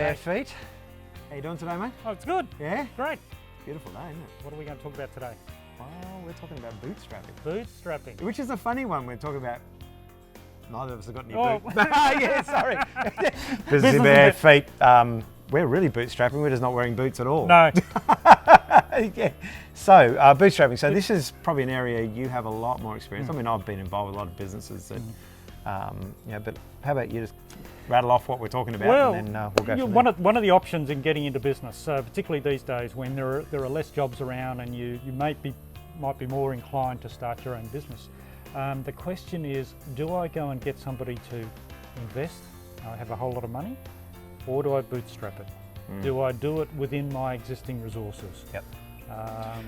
bare feet. How you doing today, mate? Oh, it's good. Yeah? Great. Beautiful day, isn't it? What are we going to talk about today? Well, we're talking about bootstrapping. Bootstrapping. Which is a funny one. We're talking about... Neither of us have got any Oh. Yeah, sorry. Business in bare feet. We're really bootstrapping. We're just not wearing boots at all. No. Yeah. So, bootstrapping. So this is probably an area you have a lot more experience. I mean, I've been involved with a lot of businesses that... but how about you just rattle off what we're talking about, Well, and then we'll go from one there. one of the options in getting into business, particularly these days when there are less jobs around and you might be more inclined to start your own business. The question is, do I go and get somebody to invest? I have a whole lot of money, or do I bootstrap it? Do I do it within my existing resources? Yep.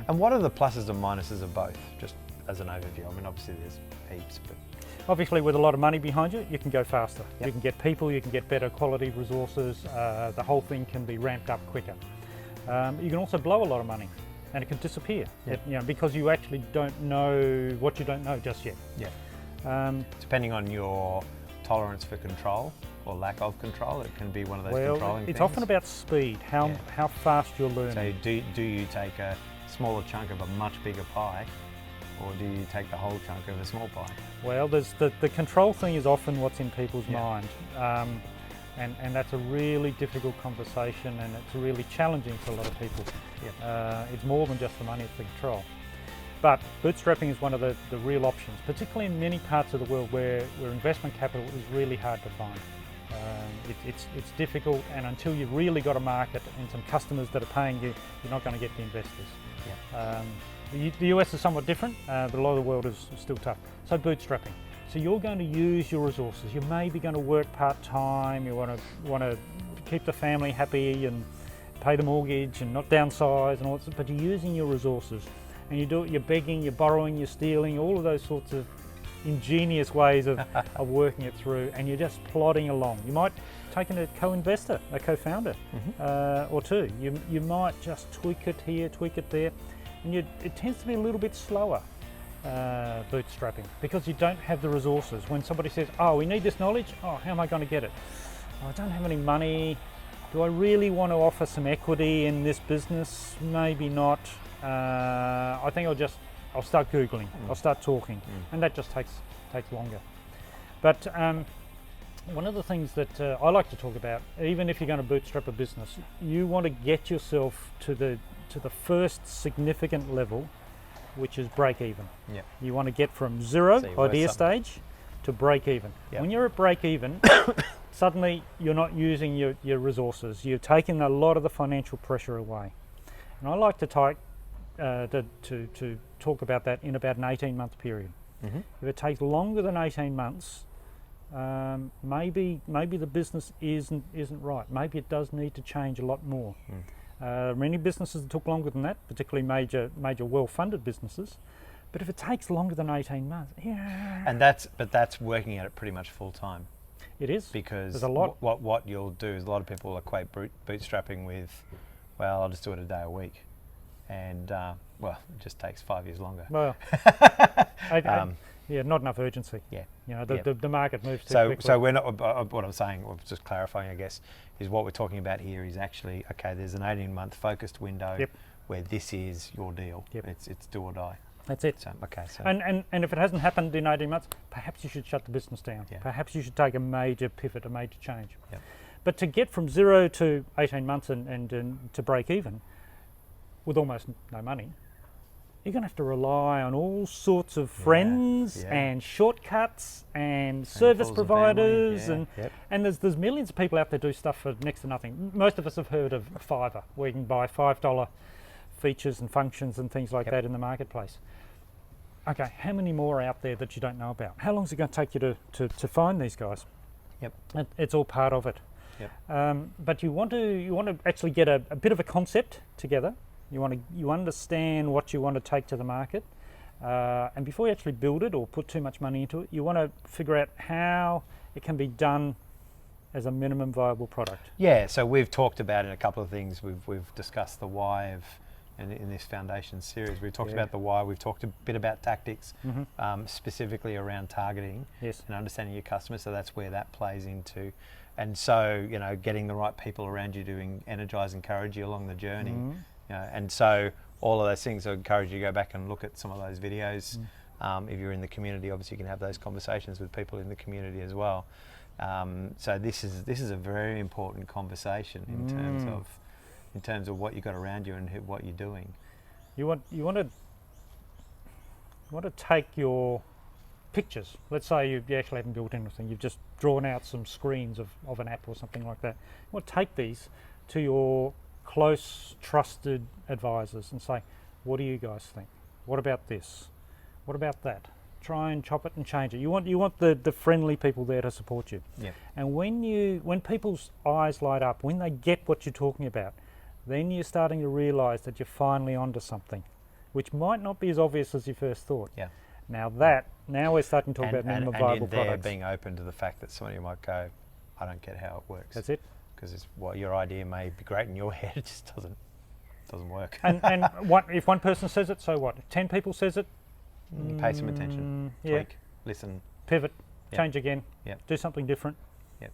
And what are the pluses and minuses of both? Just as an overview. I mean, obviously there's heaps, but obviously, with a lot of money behind you, you can go faster. Yep. You can get people, you can get better quality resources, the whole thing can be ramped up quicker. You can also blow a lot of money and it can disappear, Yep. because you actually don't know what you don't know just yet. yeah. Depending on your tolerance for control or lack of control, it can be one of those controlling it's things. often about speed, how fast you're learning. So do you take a smaller chunk of a much bigger pie, or do you take the whole chunk of a small pie? Well, there's the control thing is often what's in people's mind, and that's a really difficult conversation, and it's really challenging for a lot of people. It's more than just the money, it's the control. But bootstrapping is one of the real options, particularly in many parts of the world where investment capital is really hard to find. It's difficult, and until you've really got a market and some customers that are paying you, you're not going to get the investors. The US is somewhat different, but a lot of the world is still tough. So bootstrapping. So you're going to use your resources. You're maybe going to work part-time. You want to keep the family happy and pay the mortgage and not downsize and all that. But you're using your resources, and you do it. You're begging, you're borrowing, you're stealing, all of those sorts of ingenious ways of working it through, and you're just plodding along. You might take in a co-investor, a co-founder, or two. You might just tweak it here, tweak it there. And it tends to be a little bit slower, bootstrapping, because you don't have the resources. When somebody says, oh, we need this knowledge, oh, how am I going to get it? Oh, I don't have any money. Do I really want to offer some equity in this business? Maybe not. I think I'll start Googling, I'll start talking, and that just takes longer. But one of the things that I like to talk about, even if you're going to bootstrap a business, you want to get yourself to the first significant level, which is break even. Yep. You want to get from zero, idea stage, to break even. Yep. When you're at break even, suddenly you're not using your resources. You're taking a lot of the financial pressure away. And I like to talk about that in about an 18-month period. If it takes longer than 18 months, maybe the business isn't right. Maybe it does need to change a lot more. Many businesses took longer than that, particularly major well-funded businesses. But if it takes longer than 18 months, and that's working at it pretty much full time. It is, because there's a lot. What you'll do is, a lot of people equate bootstrapping with, well, I'll just do it a day a week, and well, it just takes 5 years longer. Well, not enough urgency. Yeah, the market moves too quickly. So we're not. What I'm saying, or just clarifying, I guess, is what we're talking about here is actually, okay, there's an 18-month focused window where this is your deal. It's do or die. That's it. So, okay. So and if it hasn't happened in 18 months, perhaps you should shut the business down. Perhaps you should take a major pivot, a major change. But to get from 0 to 18 months and to break even with almost no money, you're going to have to rely on all sorts of friends and shortcuts and service providers and there's millions of people out there do stuff for next to nothing. Most of us have heard of Fiverr, where you can buy $5 features and functions and things like that in the marketplace. Okay, how many more are out there that you don't know about? How long is it going to take you to find these guys? It's all part of it. But you want to actually get a bit of a concept together. You understand what you want to take to the market, and before you actually build it or put too much money into it, you want to figure out how it can be done as a minimum viable product. Yeah, so we've talked about in a couple of things. We've discussed the why of, in this foundation series, we've talked about the why. We've talked a bit about tactics, specifically around targeting and understanding your customers. So that's where that plays into. And so, you know, getting the right people around you to energize, encourage you along the journey. You know, and so all of those things, I encourage you to go back and look at some of those videos. If you're in the community, obviously you can have those conversations with people in the community as well. So this is a very important conversation in terms of what you've got around you and what you're doing. You want to take your pictures. Let's say you actually haven't built anything. You've just drawn out some screens of an app or something like that. You want to take these to your close, trusted advisors and say, "What do you guys think? What about this? What about that?" Try and chop it and change it. You want the friendly people there to support you. Yeah. And when people's eyes light up, when they get what you're talking about, then you're starting to realise that you're finally onto something, which might not be as obvious as you first thought. Yeah. Now we're starting to talk about minimum viable products. Being open to the fact that somebody might go, "I don't get how it works." That's it. Because your idea may be great in your head, it just doesn't work. And if one person says it, so what? 10 people says it. Pay some attention. Tweak. Listen. Pivot. Change again. Yep. Do something different. Yep.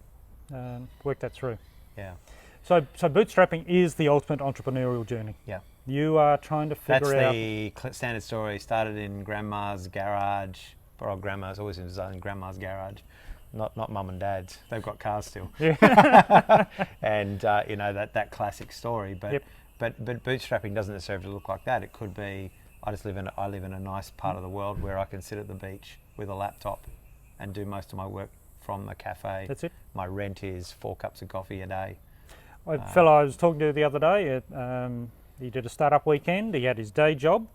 Work that through. Yeah. So bootstrapping is the ultimate entrepreneurial journey. Yeah. You are trying to figure out. That's the standard story. Started in grandma's garage, or grandma's, always in grandma's garage, not mum and dad's. They've got cars still. Yeah. And you know that classic story. But bootstrapping doesn't necessarily look like that. It could be I live in a nice part of the world where I can sit at the beach with a laptop and do most of my work from the cafe. That's it. My rent is 4 cups of coffee a day. A fellow I was talking to the other day, he did a startup weekend. He had his day job.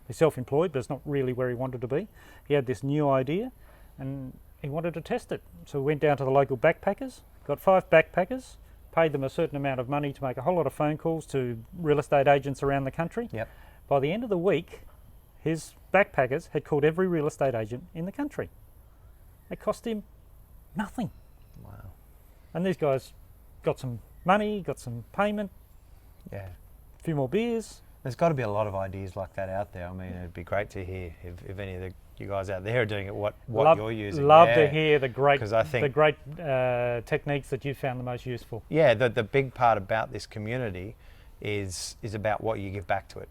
He's self-employed, but it's not really where he wanted to be. He had this new idea and he wanted to test it. So we went down to the local backpackers, got 5 backpackers, paid them a certain amount of money to make a whole lot of phone calls to real estate agents around the country. Yep. By the end of the week, his backpackers had called every real estate agent in the country. It cost him nothing. Wow. And these guys got some money, got some payment, Yeah. a few more beers. There's got to be a lot of ideas like that out there. I mean, it'd be great to hear if any of you guys out there are doing it, what you're using. Love to hear the great techniques that you found the most useful. Yeah, the big part about this community is about what you give back to it.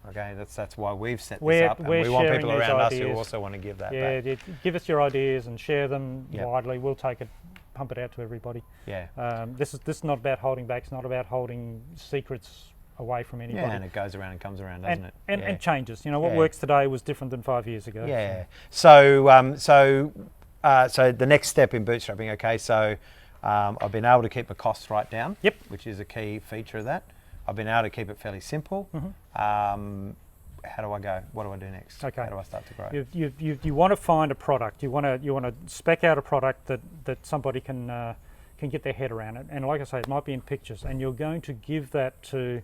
Okay, that's why we've set this up, and we want people around us who also want to give that back. Yeah, give us your ideas and share them Yep. widely. We'll take it, pump it out to everybody. Yeah. This is not about holding back. It's not about holding secrets away from anybody. Yeah, and it goes around and comes around, doesn't it? And changes. You know, what works today was different than 5 years ago. Yeah. So the next step in bootstrapping. Okay, so I've been able to keep the costs right down. Yep. Which is a key feature of that. I've been able to keep it fairly simple. How do I go? What do I do next? Okay. How do I start to grow? You want to find a product. You want to spec out a product that somebody can get their head around it. And like I say, it might be in pictures. And you're going to give that to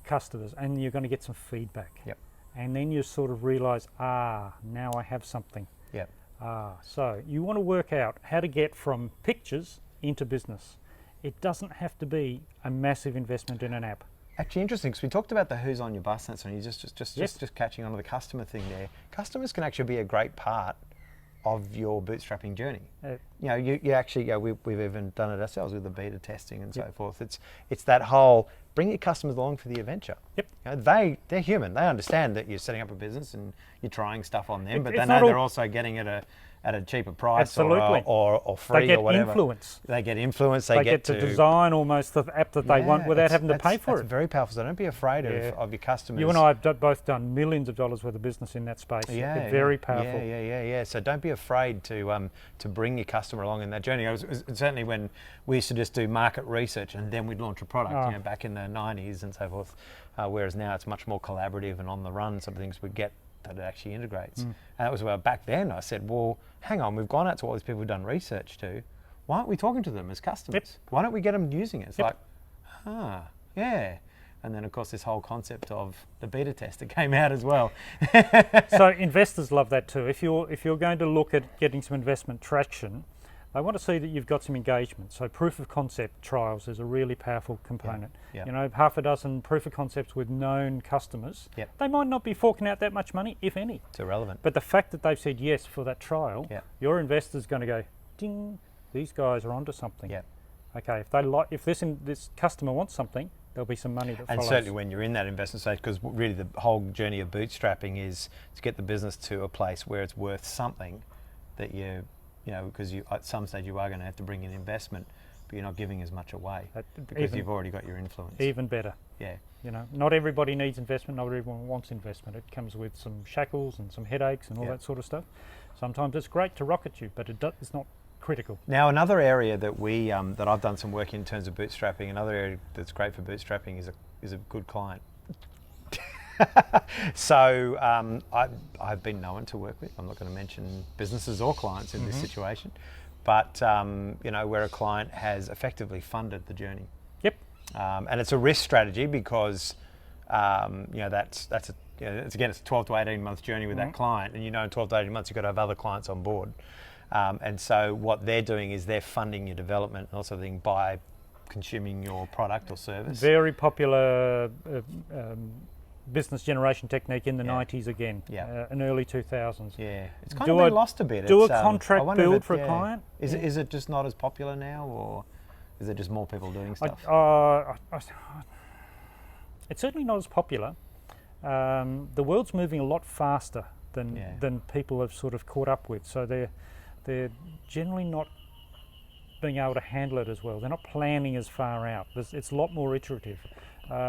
customers, and you're going to get some feedback. Yep. And then you sort of realise, now I have something. Yep. So you want to work out how to get from pictures into business. It doesn't have to be a massive investment in an app. Actually, interesting, because we talked about the who's on your bus, and you just catching on to the customer thing there. Customers can actually be a great part of your bootstrapping journey. You know, you actually, we've even done it ourselves with the beta testing and so forth. It's that whole bring your customers along for the adventure. Yep. You know, they're human. They understand that you're setting up a business and you're trying stuff on them, but they know they're also getting it at a cheaper price or free or whatever. They get influence. They get to design almost the app that they want without having to pay for it. That's very powerful. So don't be afraid of your customers. You and I have both done millions of dollars worth of business in that space. Yeah, very powerful. Yeah. So don't be afraid to bring your customer along in that journey. It was certainly when we used to just do market research and then we'd launch a product. You know, back in the 90s and so forth. Whereas now it's much more collaborative and on the run. Some things we get that it actually integrates. And that was where back then I said, well, hang on, we've gone out to all these people we've done research to. Why aren't we talking to them as customers? Yep. Why don't we get them using it? It's like, yeah. And then of course this whole concept of the beta tester came out as well. So investors love that too. If you're going to look at getting some investment traction, they want to see that you've got some engagement. So proof of concept trials is a really powerful component. Yeah. You know, half a dozen proof of concepts with known customers. Yep. They might not be forking out that much money, if any. It's irrelevant. But the fact that they've said yes for that trial, your investor's going to go, ding, these guys are onto something. Yep. Okay, if this customer wants something, there'll be some money that follows. And certainly when you're in that investment stage, because really the whole journey of bootstrapping is to get the business to a place where it's worth something that because at some stage you are going to have to bring in investment, but you're not giving as much away because you've already got your influence. Even better. Yeah. Not everybody needs investment, not everyone wants investment. It comes with some shackles and some headaches and all that sort of stuff. Sometimes it's great to rocket you, but it's not critical. Now, another area that that I've done some work in terms of bootstrapping, another area that's great for bootstrapping is a good client. So I've been known to work with, I'm not going to mention businesses or clients in this situation, but where a client has effectively funded the journey. Yep. And it's a risk strategy because it's a 12 to 18 month journey with that client, and in 12 to 18 months you've got to have other clients on board. And so what they're doing is they're funding your development and also by consuming your product or service. Very popular business generation technique in the 90s again, and early 2000s. Yeah, it's kind of been lost a bit. Do a contract build for a client. Is it just not as popular now, or is it just more people doing stuff? It's certainly not as popular. The world's moving a lot faster than people have sort of caught up with, so they're generally not being able to handle it as well. They're not planning as far out. It's a lot more iterative.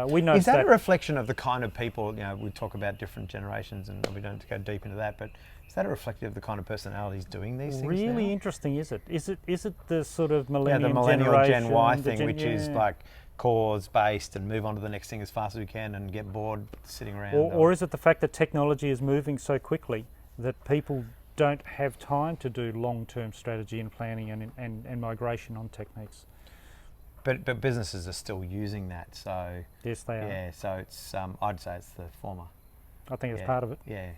We know is that a reflection of the kind of people, we talk about different generations and we don't go deep into that, but is that a reflection of the kind of personalities doing these things really now? Interesting, is it? Is it the sort of millennial Gen Y thing, which is like cause-based and move on to the next thing as fast as we can and get bored sitting around? Or is it the fact that technology is moving so quickly that people don't have time to do long-term strategy and planning and migration on techniques? But businesses are still using that, so yes, they are. Yeah, so it's I'd say it's the former. I think it's part of it. Yeah.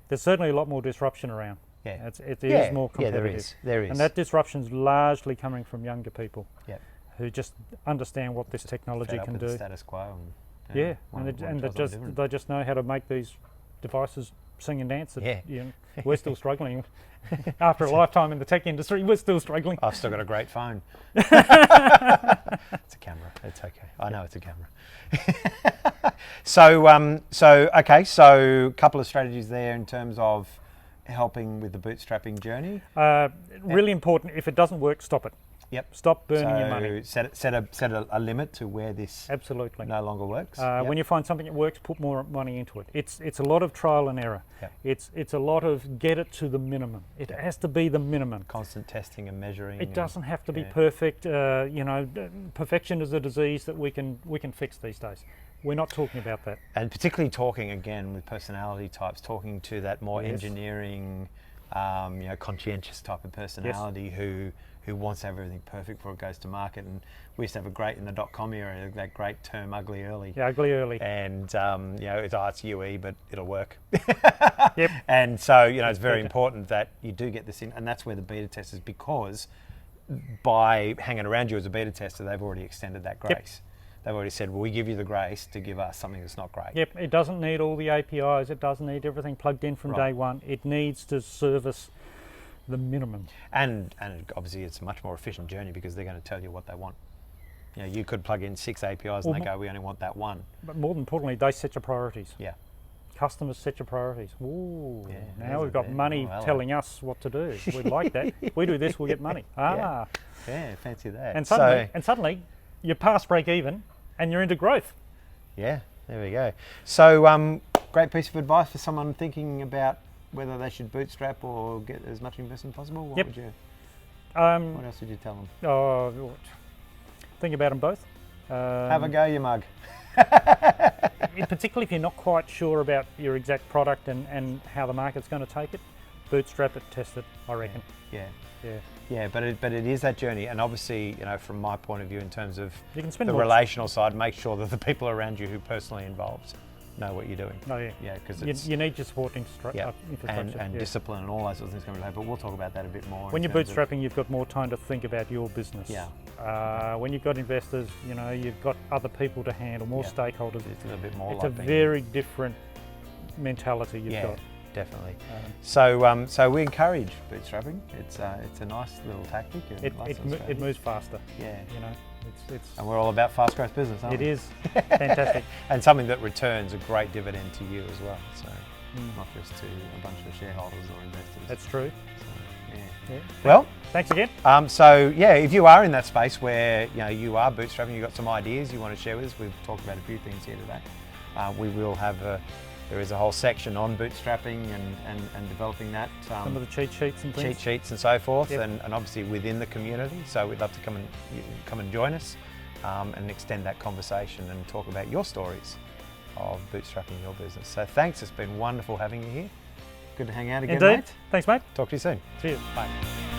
There's certainly a lot more disruption around. Yeah, it is more competitive. Yeah, there is. And that disruption's largely coming from younger people. Yeah. Who just understand what this technology can do. The status quo. They just know how to make these devices sing and dance. We're still struggling. After a lifetime in the tech industry, we're still struggling. I've still got a great phone. It's a camera. It's okay. I know it's a camera. So a couple of strategies there in terms of helping with the bootstrapping journey. Really important. If it doesn't work, stop it. Yep. Stop burning your money. Set a limit to where this absolutely no longer works. When you find something that works, put more money into it. It's a lot of trial and error. Yep. It's a lot of get it to the minimum. It has to be the minimum. Constant testing and measuring. It doesn't have to be perfect. Perfection is a disease that we can fix these days. We're not talking about that. And particularly talking again with personality types, talking to that more engineering, conscientious type of personality who wants to have everything perfect before it goes to market. And we used to have in the .com era, that great term, ugly early. Yeah, ugly early. And, it's UE, but it'll work. Yep. And so, it's very important that you do get this in, and that's where the beta testers, because by hanging around you as a beta tester, they've already extended that grace. Yep. They've already said, well, we give you the grace to give us something that's not great. Yep, it doesn't need all the APIs, it doesn't need everything plugged in from day one. It needs to service the minimum. And obviously it's a much more efficient journey because they're going to tell you what they want. You could plug in 6 APIs and they go, we only want that one. But more importantly, they set your priorities. Yeah. Customers set your priorities. Ooh, now we've got money telling us what to do. We like that. We do this, we'll get money. Yeah, fancy that. And suddenly you're past break even and you're into growth. Yeah, there we go. So great piece of advice for someone thinking about whether they should bootstrap or get as much investment as possible. What would you? What else would you tell them? Think about them both. Have a go, you mug. Particularly if you're not quite sure about your exact product and how the market's going to take it, bootstrap it, test it, I reckon. Yeah, but it is that journey, and obviously, from my point of view, in terms of the relational side, make sure that the people around you who are personally involved know what you're doing. Oh yeah, because you need your support infrastructure and discipline and all those sort of things coming to play. But we'll talk about that a bit more. When you're bootstrapping, you've got more time to think about your business. Yeah. When you've got investors, you've got other people to handle, more stakeholders. It's a little bit more. It's a very different mentality you've got. definitely. So we encourage bootstrapping. It's a nice little tactic. And It moves faster. Yeah. You know, And we're all about fast growth business, aren't we? It is fantastic. And something that returns a great dividend to you as well. So not just to a bunch of shareholders or investors. That's true. So, Yeah. Well, thanks again. So yeah, if you are in that space where you are bootstrapping, you've got some ideas you want to share with us, we've talked about a few things here today. We will have there is a whole section on bootstrapping and developing that. Some of the cheat sheets and things. Cheat sheets and so forth, Yep. and obviously within the community. So we'd love to come and join us and extend that conversation and talk about your stories of bootstrapping your business. So thanks, it's been wonderful having you here. Good to hang out again, Indeed. mate. Thanks, mate. Talk to you soon. Cheers. Bye.